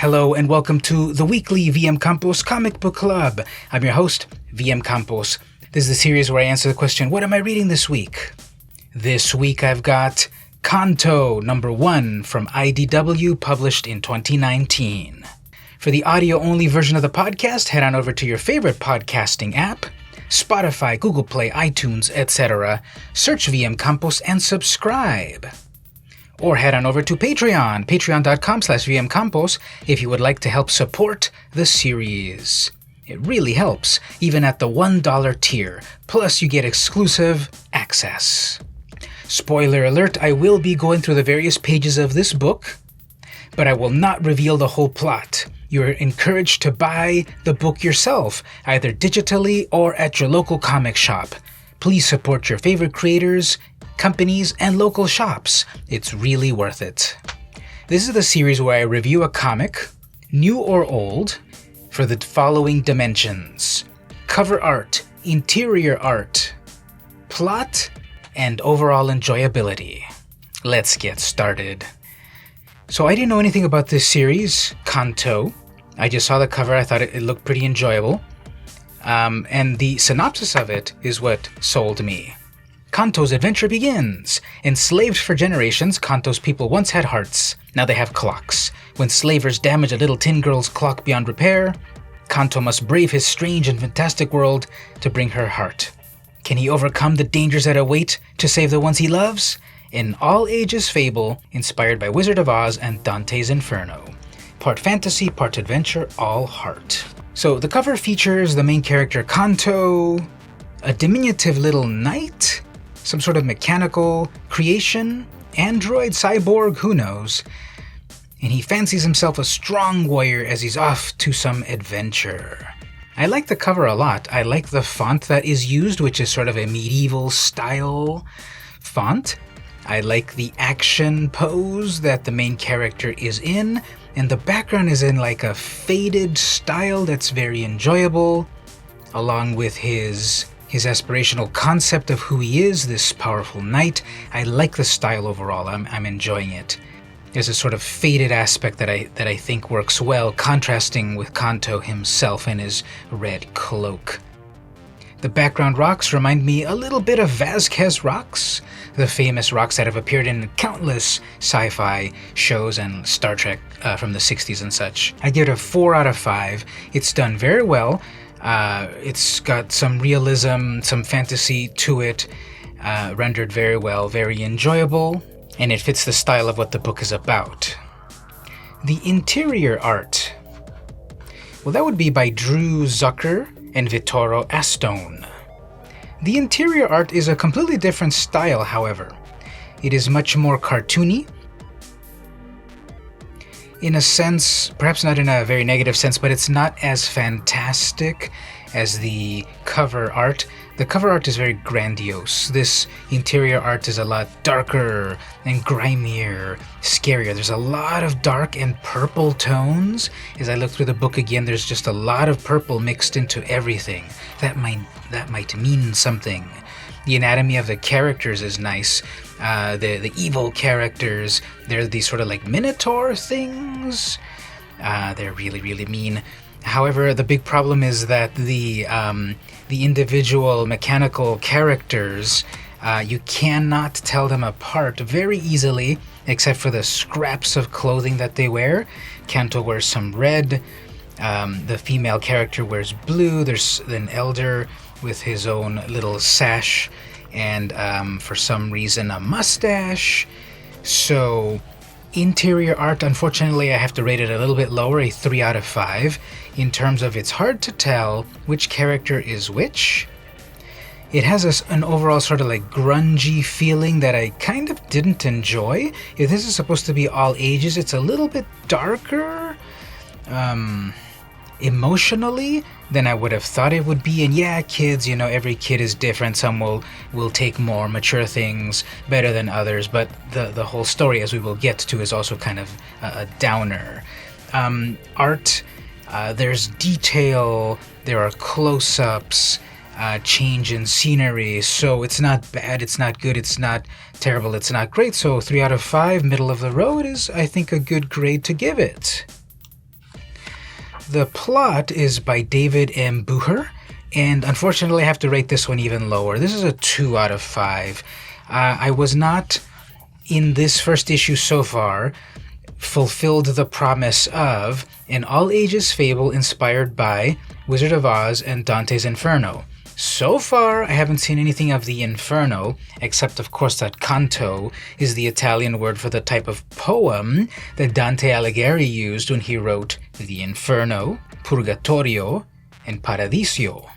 Hello and welcome to the weekly vmcampos Comic Book Club. I'm your host, vmcampos. This is the series where I answer the question, what am I reading this week? This week I've got Canto #1 from IDW, published in 2019. For the audio-only version of the podcast, head on over to your favorite podcasting app, Spotify, Google Play, iTunes, etc. Search vmcampos and subscribe. Or head on over to Patreon, patreon.com/vmcampos, if you would like to help support the series. It really helps, even at the $1 tier, plus you get exclusive access. Spoiler alert, I will be going through the various pages of this book, but I will not reveal the whole plot. You're encouraged to buy the book yourself, either digitally or at your local comic shop. Please support your favorite creators, companies, and local shops. It's really worth it. This is the series where I review a comic, new or old, for the following dimensions: cover art, interior art, plot, and overall enjoyability. Let's get started. So I didn't know anything about this series, Canto. I just saw the cover, I thought it looked pretty enjoyable. And the synopsis of it is what sold me. Canto's adventure begins. Enslaved for generations, Canto's people once had hearts. Now they have clocks. When slavers damage a little tin girl's clock beyond repair, Canto must brave his strange and fantastic world to bring her heart. Can he overcome the dangers that await to save the ones he loves? An all-ages fable inspired by Wizard of Oz and Dante's Inferno. Part fantasy, part adventure, all heart. So the cover features the main character Canto, a diminutive little knight, some sort of mechanical creation, android, cyborg, who knows, and he fancies himself a strong warrior as he's off to some adventure. I like the cover a lot. I like the font that is used, which is sort of a medieval style font. I like the action pose that the main character is in, and the background is in like a faded style that's very enjoyable, along with his aspirational concept of who he is, this powerful knight. I like the style overall. I'm enjoying it. There's a sort of faded aspect that I think works well, contrasting with Canto himself and his red cloak. The background rocks remind me a little bit of Vasquez rocks, the famous rocks that have appeared in countless sci-fi shows and Star Trek from the 60s and such. I give it a 4 out of 5. It's done very well. It's got some realism, some fantasy to it, rendered very well, very enjoyable, and it fits the style of what the book is about. The interior art, well, that would be by Drew Zucker and Vittoro Astone. The interior art is a completely different style, however. It is much more cartoony, in a sense, perhaps not in a very negative sense, but it's not as fantastic as the cover art. The cover art is very grandiose. This interior art is a lot darker and grimier, scarier. There's a lot of dark and purple tones. As I look through the book again, there's just a lot of purple mixed into everything. That might mean something. The anatomy of the characters is nice. The evil characters, they're these sort of like minotaur things. They're really, really mean. However, the big problem is that the individual mechanical characters, you cannot tell them apart very easily, except for the scraps of clothing that they wear. Canto wears some red. The female character wears blue. There's an elder with his own little sash and for some reason a mustache. So interior art, unfortunately, I have to rate it a little bit lower, a 3 out of 5, in terms of it's hard to tell which character is which. It has an overall sort of like grungy feeling that I kind of didn't enjoy. If this is supposed to be all ages, it's a little bit darker, emotionally than I would have thought it would be. And yeah, kids, every kid is different. Some will take more mature things better than others, but the whole story, as we will get to, is also kind of a downer. Art, there's detail, there are close-ups, change in scenery, so it's not bad, it's not good, it's not terrible, it's not great. So 3 out of 5, middle of the road, is I think a good grade to give it. The plot is by David M. Bucher, and unfortunately I have to rate this one even lower. This is a 2 out of 5. I was not, in this first issue so far, fulfilled the promise of an all-ages fable inspired by Wizard of Oz and Dante's Inferno. So far, I haven't seen anything of the Inferno, except of course that Canto is the Italian word for the type of poem that Dante Alighieri used when he wrote the Inferno, Purgatorio, and Paradiso.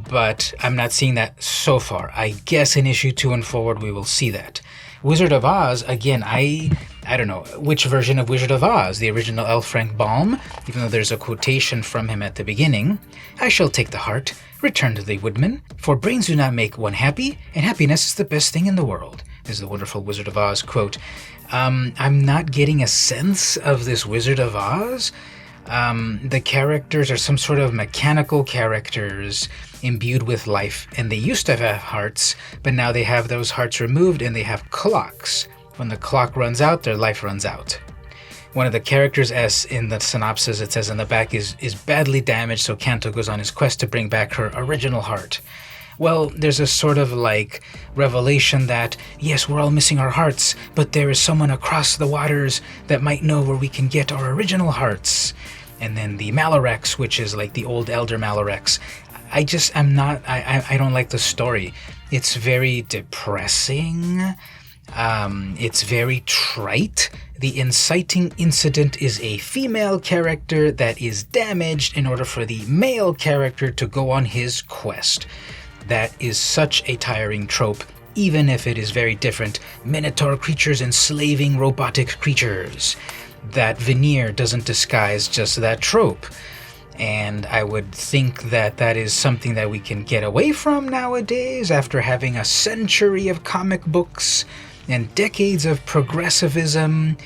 But I'm not seeing that so far. I guess in issue 2 and forward we will see that. Wizard of Oz, again, I don't know which version of Wizard of Oz, the original L. Frank Baum, even though there's a quotation from him at the beginning. I shall take the heart, return to the woodman, for brains do not make one happy, and happiness is the best thing in the world. This is the wonderful Wizard of Oz quote. I'm not getting a sense of this Wizard of Oz. The characters are some sort of mechanical characters imbued with life, and they used to have hearts, but now they have those hearts removed and they have clocks. When the clock runs out, their life runs out. One of the characters, as in the synopsis it says in the back, is badly damaged, so Canto goes on his quest to bring back her original heart. Well, there's a sort of revelation that, yes, we're all missing our hearts, but there is someone across the waters that might know where we can get our original hearts. And then the Malarex, which is like the old Elder Malarex. I don't like the story. It's very depressing. It's very trite. The inciting incident is a female character that is damaged in order for the male character to go on his quest. That is such a tiring trope, even if it is very different. Minotaur creatures enslaving robotic creatures. That veneer doesn't disguise just that trope. And I would think that that is something that we can get away from nowadays after having a century of comic books and decades of progressivism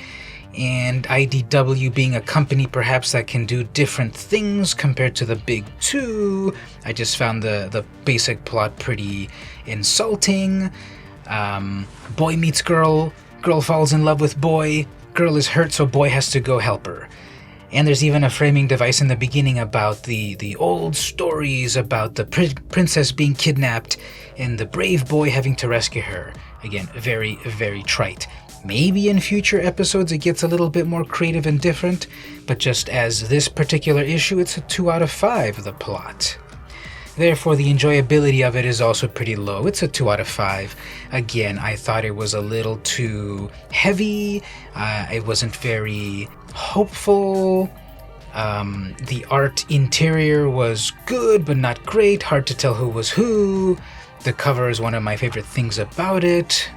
and IDW being a company perhaps that can do different things compared to the big two. I just found the basic plot pretty insulting. Boy meets girl, girl falls in love with boy, girl is hurt so boy has to go help her. And there's even a framing device in the beginning about the old stories about the princess being kidnapped and the brave boy having to rescue her. Again, very, very trite. Maybe in future episodes it gets a little bit more creative and different, but just as this particular issue, it's a 2 out of 5, the plot. Therefore, the enjoyability of it is also pretty low. It's a 2 out of 5. Again, I thought it was a little too heavy. It wasn't very hopeful. The art interior was good, but not great. Hard to tell who was who. The cover is one of my favorite things about it.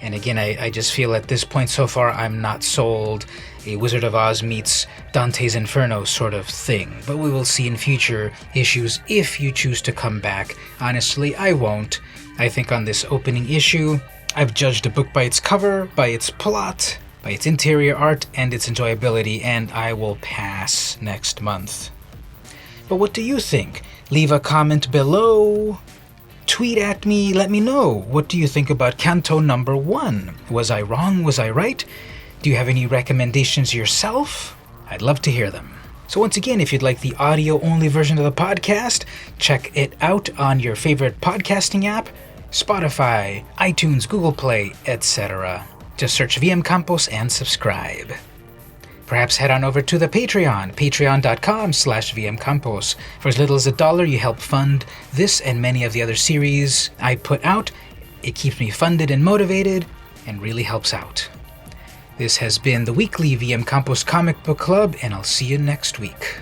And again, I just feel at this point so far I'm not sold. A Wizard of Oz meets Dante's Inferno sort of thing. But we will see in future issues if you choose to come back. Honestly, I won't. I think on this opening issue, I've judged a book by its cover, by its plot, by its interior art, and its enjoyability, and I will pass next month. But what do you think? Leave a comment below. Tweet at me, let me know. What do you think about Canto number 1? Was I wrong? Was I right? Do you have any recommendations yourself? I'd love to hear them. So once again, if you'd like the audio-only version of the podcast, check it out on your favorite podcasting app, Spotify, iTunes, Google Play, etc. Just search vmcampos and subscribe. Perhaps head on over to the Patreon, patreon.com/vmcampos. For as little as $1, you help fund this and many of the other series I put out. It keeps me funded and motivated, and really helps out. This has been the weekly VM Campos Comic Book Club, and I'll see you next week.